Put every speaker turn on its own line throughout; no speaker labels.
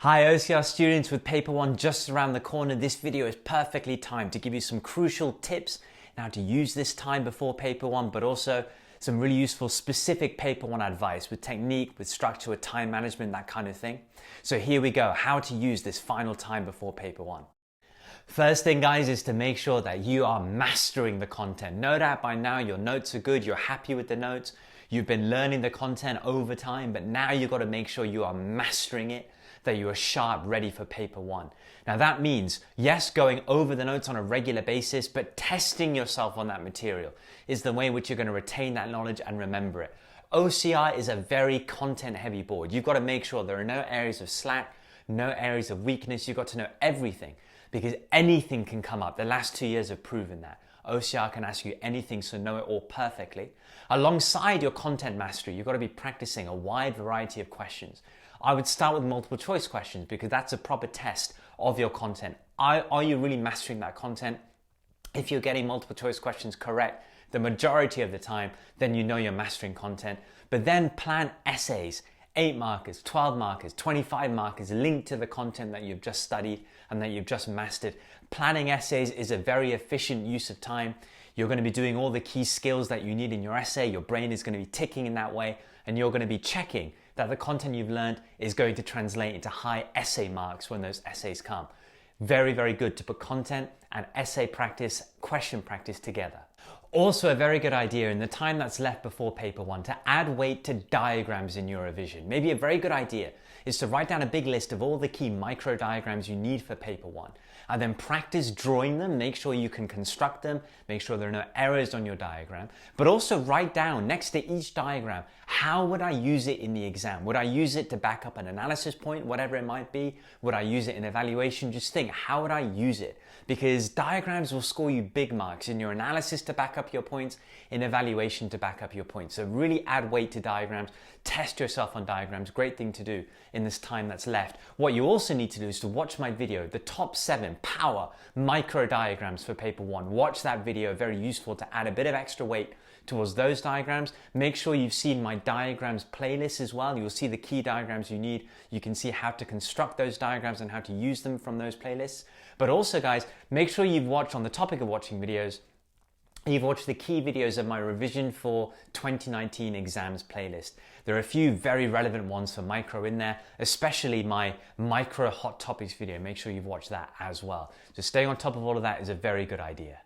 Hi OCR students, with paper one just around the corner, this video is perfectly timed to give you some crucial tips on how to use this time before paper one, but also some really useful specific paper one advice with technique, with structure, with time management, that kind of thing. So here we go, how to use this final time before paper one. First thing guys is to make sure that you are mastering the content. No doubt by now your notes are good, you're happy with the notes, you've been learning the content over time, but now you've got to make sure you are mastering it, that you are sharp, ready for paper one. Now that means, yes, going over the notes on a regular basis, but testing yourself on that material is the way in which you're going to retain that knowledge and remember it. OCR is a very content heavy board. You've got to make sure there are no areas of slack, no areas of weakness. You've got to know everything because anything can come up. The last 2 years have proven that. OCR can ask you anything, so know it all perfectly. Alongside your content mastery, you've got to be practicing a wide variety of questions. I would start with multiple choice questions because that's a proper test of your content. Are you really mastering that content? If you're getting multiple choice questions correct the majority of the time, then you know you're mastering content. But then plan essays, 8 markers, 12 markers, 25 markers linked to the content that you've just studied and that you've just mastered. Planning essays is a very efficient use of time. You're going to be doing all the key skills that you need in your essay. Your brain is going to be ticking in that way, and you're going to be checking that the content you've learned is going to translate into high essay marks when those essays come. Very, very good to put content and essay practice, question practice together. Also a very good idea in the time that's left before paper one to add weight to diagrams in your revision. Maybe a very good idea is to write down a big list of all the key micro diagrams you need for paper one and then practice drawing them. Make sure you can construct them, make sure there are no errors on your diagram, but also write down next to each diagram, how would I use it in the exam? Would I use it to back up an analysis point, whatever it might be? Would I use it in evaluation? Just think, how would I use it? Because diagrams will score you big marks in your analysis to back up your points, in evaluation to back up your points. So really add weight to diagrams, test yourself on diagrams, great thing to do in this time that's left. What you also need to do is to watch my video, the top 7 power micro diagrams for paper one. Watch that video, very useful to add a bit of extra weight towards those diagrams. Make sure you've seen my diagrams playlist as well. You'll see the key diagrams you need. You can see how to construct those diagrams and how to use them from those playlists. But also guys, make sure you've watched, on the topic of watching videos, you've watched the key videos of my revision for 2019 exams playlist. There are a few very relevant ones for micro in there, especially my micro hot topics video. Make sure you've watched that as well. So staying on top of all of that is a very good idea.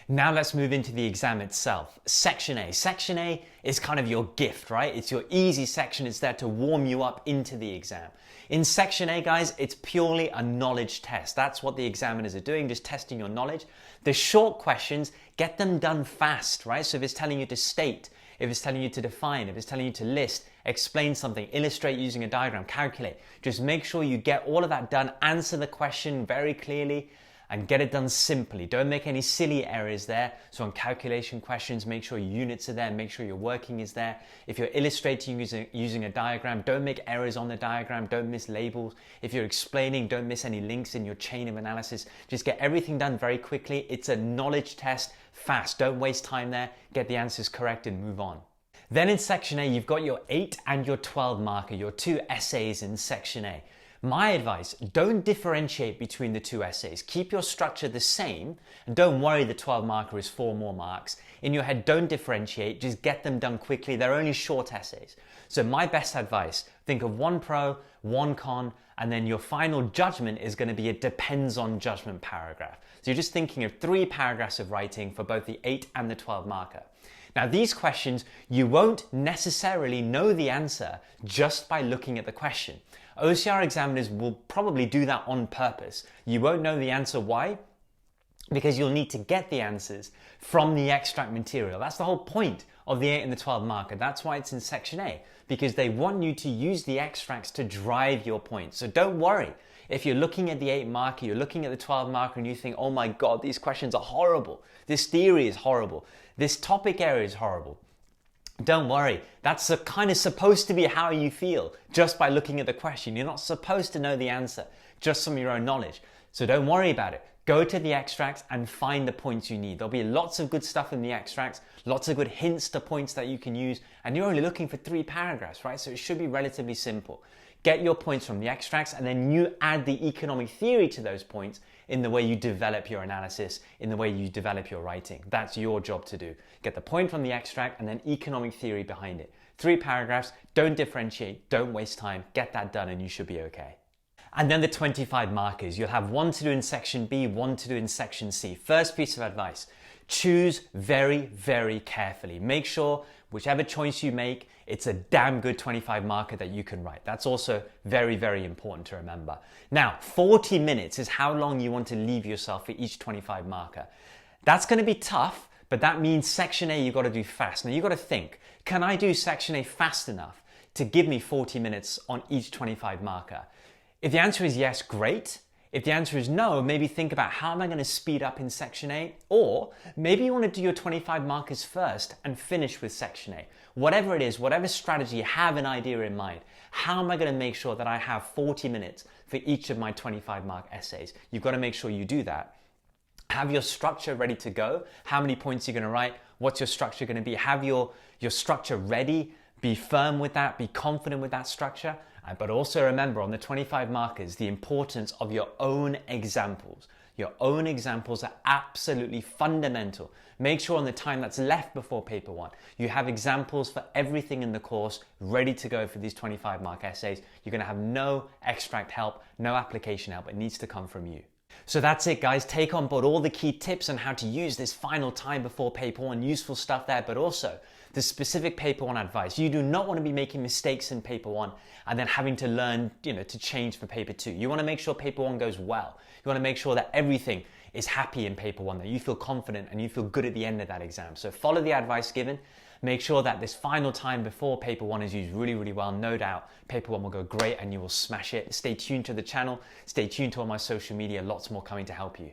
Now let's move into the exam itself. Section A. Section A is kind of your gift, right? It's your easy section. It's there to warm you up into the exam. In Section A, guys, it's purely a knowledge test. That's what the examiners are doing, just testing your knowledge. The short questions, get them done fast, right? So if it's telling you to state, if it's telling you to define, if it's telling you to list, explain something, illustrate using a diagram, calculate, just make sure you get all of that done, answer the question very clearly, and get it done simply. Don't make any silly errors there. So on calculation questions, make sure your units are there, make sure your working is there. If you're illustrating using a diagram, don't make errors on the diagram, don't miss labels. If you're explaining, don't miss any links in your chain of analysis. Just get everything done very quickly. It's a knowledge test, fast. Don't waste time there. Get the answers correct and move on. Then in Section A, you've got your 8 and your 12 marker, your 2 essays in Section A. My advice, don't differentiate between the 2 essays. Keep your structure the same and don't worry the 12 marker is 4 more marks. In your head, don't differentiate, just get them done quickly. They're only short essays. So my best advice, think of 1 pro, 1 con, and then your final judgment is going to be a depends on judgment paragraph. So you're just thinking of 3 paragraphs of writing for both the 8 and the 12 marker. Now these questions, you won't necessarily know the answer just by looking at the question. OCR examiners will probably do that on purpose. You won't know the answer. Why? Because you'll need to get the answers from the extract material. That's the whole point of the 8 and the 12 marker. That's why it's in Section A, because they want you to use the extracts to drive your points. So don't worry. If you're looking at the 8 marker, you're looking at the 12 marker and you think, oh my God, these questions are horrible. This theory is horrible. This topic area is horrible. Don't worry, that's kind of supposed to be how you feel just by looking at the question. You're not supposed to know the answer just from your own knowledge. So don't worry about it. Go to the extracts and find the points you need. There'll be lots of good stuff in the extracts, lots of good hints to points that you can use, and you're only looking for 3 paragraphs, right? So it should be relatively simple. get your points from the extracts, and then you add the economic theory to those points in the way you develop your analysis, in the way you develop your writing. That's your job to do. Get the point from the extract and then economic theory behind it. 3 paragraphs, don't differentiate, don't waste time, get that done and you should be okay. And then the 25 markers. You'll have 1 to do in section B, 1 to do in section C. First piece of advice, choose very, very carefully. Make sure whichever choice you make, it's a damn good 25 marker that you can write. That's also very, very important to remember. Now, 40 minutes is how long you want to leave yourself for each 25 marker. That's going to be tough, but that means section A you've got to do fast. Now you've got to think, can I do section A fast enough to give me 40 minutes on each 25 marker? If the answer is yes, great. If the answer is no, maybe think about how am I going to speed up in section A? Or maybe you want to do your 25 markers first and finish with section A. Whatever it is, whatever strategy you have an idea in mind, how am I going to make sure that I have 40 minutes for each of my 25 mark essays? You've got to make sure you do that. Have your structure ready to go. How many points you're going to write? What's your structure going to be? Have your structure ready. Be firm with that. Be confident with that structure. But also remember on the 25 markers, the importance of your own examples. Your own examples are absolutely fundamental. Make sure on the time that's left before paper 1, you have examples for everything in the course ready to go for these 25 mark essays. You're going to have no extract help, no application help. It needs to come from you. So that's it, guys. Take on board all the key tips on how to use this final time before paper 1. Useful stuff there, but also the specific paper 1 advice. You do not want to be making mistakes in paper 1 and then having to learn, to change for paper 2. You want to make sure paper 1 goes well. You want to make sure that everything is happy in paper 1, that you feel confident and you feel good at the end of that exam. So follow the advice given. Make sure that this final time before paper 1 is used really, really well. No doubt paper 1 will go great and you will smash it. Stay tuned to the channel. Stay tuned to all my social media. Lots more coming to help you.